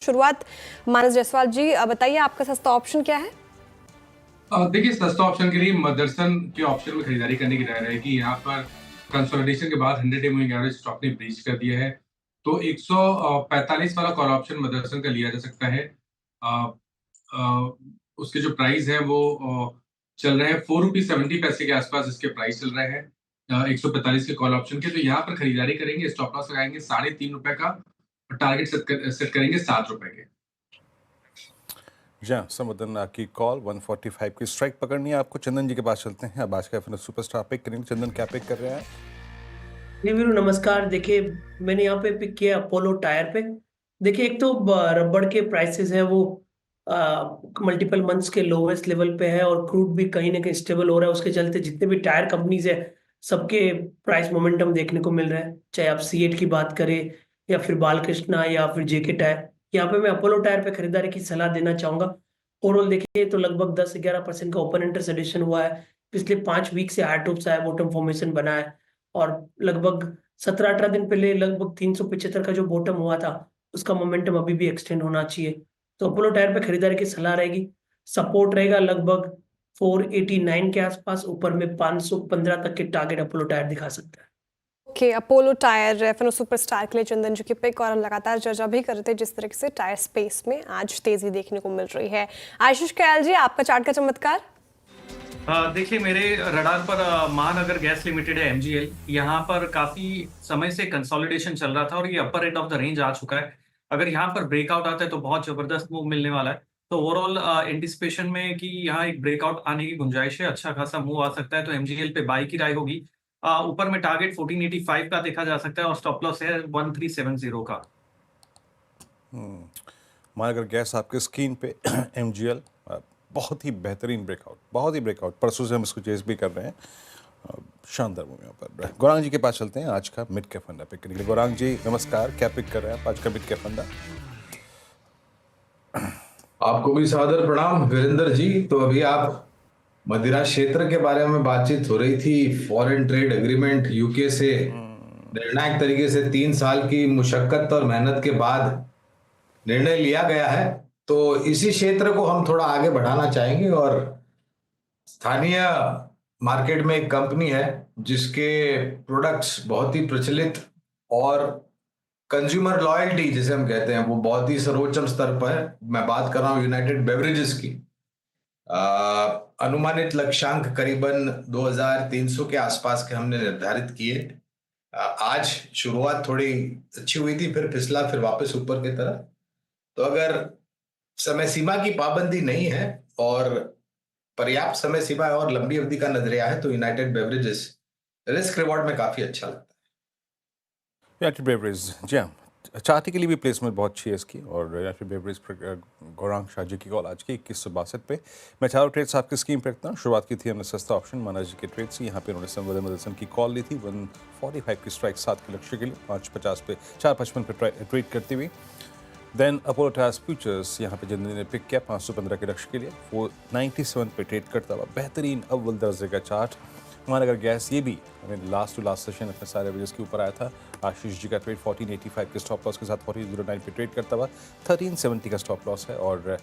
शुरुआत मानस जायसवाल जी बताइए आपका सस्ता ऑप्शन क्या है? देखिए, सस्ता ऑप्शन के लिए मदरसन के ऑप्शन में खरीदारी करने की राय रहेगी। यहाँ पर कंसोलिडेशन के बाद 100 डे मूविंग एवरेज स्टॉक ने ब्रीच कर दिया है, तो 145 वाला कॉल ऑप्शन मदरसन का लिया जा सकता है। अ, अ, उसके जो प्राइस है वो चल रहे हैं 4 रुपीज 70 पैसे के आसपास इसके प्राइस चल रहे हैं 145 के कॉल ऑप्शन के। तो यहाँ पर खरीदारी करेंगे, स्टॉप लॉस लगाएंगे ₹3.5 का और टारगेट सेट करेंगे ₹7 के। जहाँ समुद्रन आपकी कॉल 145 की स्ट्राइक पकड़नी है आपको। चंदन जी के पास चलते हैं। अब आज का फिर सुपरस्टार पिक करेंगे। चंदन क्या पिक कर रहे हैं? जी वीरू नमस्कार। देखिए, मैंने यहाँ पे पिक किया अपोलो टायर पे। देखिए, एक तो रबड़ के प्राइसेस है वो मल्टीपल मंथ्स के लोवेस्ट लेवल पे है और क्रूड भी कहीं ना कहीं स्टेबल हो रहा है। उसके चलते जितने भी टायर कंपनीज है सबके प्राइस मोमेंटम देखने को मिल रहा है, चाहे आप सीएट की बात करें या फिर बालकृष्णा या फिर जेके टायर। यहाँ पे मैं अपोलो टायर पे खरीदारी की सलाह देना चाहूंगा। ओवरऑल देखिए तो लगभग 10-11% का ओपन इंटरेस्ट एडिशन हुआ है। पिछले 5 वीक से हाई टॉप्स आया, बॉटम फॉर्मेशन बना है और लगभग 17-18 दिन पहले लगभग 375 का जो बॉटम हुआ था उसका मोमेंटम अभी भी एक्सटेंड होना चाहिए। तो अपोलो टायर पे खरीदारी की सलाह रहेगी। सपोर्ट रहेगा लगभग 489 के आसपास, ऊपर में 515 तक के टारगेट अपोलो टायर दिखा सकता है। Okay, Apollo tyre FNO superstar के लिए चंदन जी की पिक और हम लगातार चर्चा भी करते हैं जिस तरह से टायर स्पेस में आज तेजी देखने को मिल रही है। आशीष कयाल जी, आपका चार्ट का चमत्कार। देखिए, मेरे रडार पर महानगर गैस लिमिटेड है एमजीएल। यहाँ पर काफी समय से कंसोलिडेशन चल रहा था और ये अपर एंड ऑफ द रेंज आ चुका है। अगर यहाँ पर ब्रेकआउट आता है तो बहुत जबरदस्त मूव मिलने वाला है। तो ओवरऑल एंटिसिपेशन में कि यहाँ एक ब्रेकआउट आने की गुंजाइश है, अच्छा खासा मूव आ सकता है, तो एमजीएल पे बाई की राय होगी। ऊपर में टारगेट 1485 का देखा जा सकता है और स्टॉप लॉस है 1370 का। महानगर गैस आपके स्क्रीन पे एमजीएल बहुत ही बेहतरीन ब्रेकआउट, बहुत ही ब्रेकआउट। परसों से हम इसको चेस भी कर रहे हैं। शानदार मूव यहाँ पर। गौरांग जी के पास चलते हैं आज का मिड कैप फंडा पिक करने के लिए। गौरांग जी नमस्कार, क्या पिक कर रहे हैं आप आज का मिड कैप फंडा? आपको भी सादर प्रणाम वीरेंद्र जी। तो अभी आप मदिरा क्षेत्र के बारे में बातचीत हो रही थी। फॉरेन ट्रेड एग्रीमेंट यूके से निर्णायक तरीके से 3 साल की मुशक्कत और मेहनत के बाद निर्णय लिया गया है। तो इसी क्षेत्र को हम थोड़ा आगे बढ़ाना चाहेंगे और स्थानीय मार्केट में एक कंपनी है जिसके प्रोडक्ट्स बहुत ही प्रचलित और कंज्यूमर लॉयल्टी जिसे हम कहते हैं वो बहुत ही सर्वोच्च स्तर पर है। मैं बात कर रहा हूं यूनाइटेड बेवरेजेस की। अनुमानित लक्ष्यांक करीबन 2300 के आसपास के हमने निर्धारित किए। आज शुरुआत थोड़ी अच्छी हुई थी, फिर फिसला, फिर वापस ऊपर की तरफ। तो अगर समय सीमा की पाबंदी नहीं है और पर्याप्त समय सीमा और लंबी अवधि का नजरिया है तो यूनाइटेड बेवरेजेस रिस्क रिवॉर्ड में काफी अच्छा लगता है। यूनाइटेड बेवरेज, जी हाँ, चाहती के लिए भी प्लेसमेंट बहुत अच्छी है इसकी। और यूनाइटेड बेवरेज पर गौरांग शाह जी की कॉल आज की 2162 पे। मैं चारों ट्रेड्स आपकी स्कीम पे रखता हूँ। शुरुआत की थी हमने सस्ता ऑप्शन माना जी के ट्रेड से। यहाँ पे उन्होंने संवदन मदरसन की कॉल ली थी 145 की स्ट्राइक 7 के लक्ष्य के लिए 550 पे 455 पे ट्रेड करती हुई। देन अपोलो टायर्स फ्यूचर्स यहाँ पे जिंदगी ने पिक किया 515 के लक्ष्य के लिए 497 पे ट्रेड करता हुआ। बेहतरीन अव्वल दर्जे का चार्ट। महानगर गैस ये भी लास्ट टू लास्ट सेशन अपने सारे वजह के ऊपर आया था। आशीष जी का ट्रेड 1485 के स्टॉप लॉस के साथ 1409 पे ट्रेड करता हुआ 1370 का स्टॉप लॉस है। और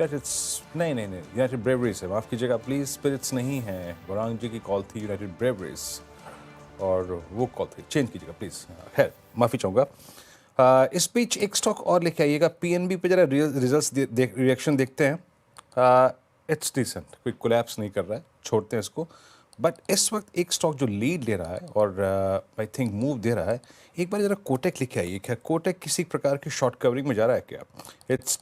नहीं यूनाइटेड ब्रेवरीज है, माफ़ कीजिएगा प्लीज़, स्पिरिट्स नहीं है। गौरांग जी की कॉल थी यूनाइटेड ब्रेवरीज और वो कॉल थी, चेंज कीजिएगा प्लीज़। खैर माफ़ी चाहूँगा। इस बीच एक स्टॉक और लेके आइएगा पीएनबी पे। जरा रिजल्ट्स रिएक्शन देखते हैं। इट्स डिसेंट, कोई कोलैप्स नहीं कर रहा है, छोड़ते हैं इसको। बट इस वक्त एक स्टॉक जो लीड ले रहा है और आई थिंक मूव दे रहा है, एक बार जरा कोटेक लेके आइए। क्या कोटेक किसी प्रकार की शॉर्ट कवरिंग में जा रहा है क्या? इट्स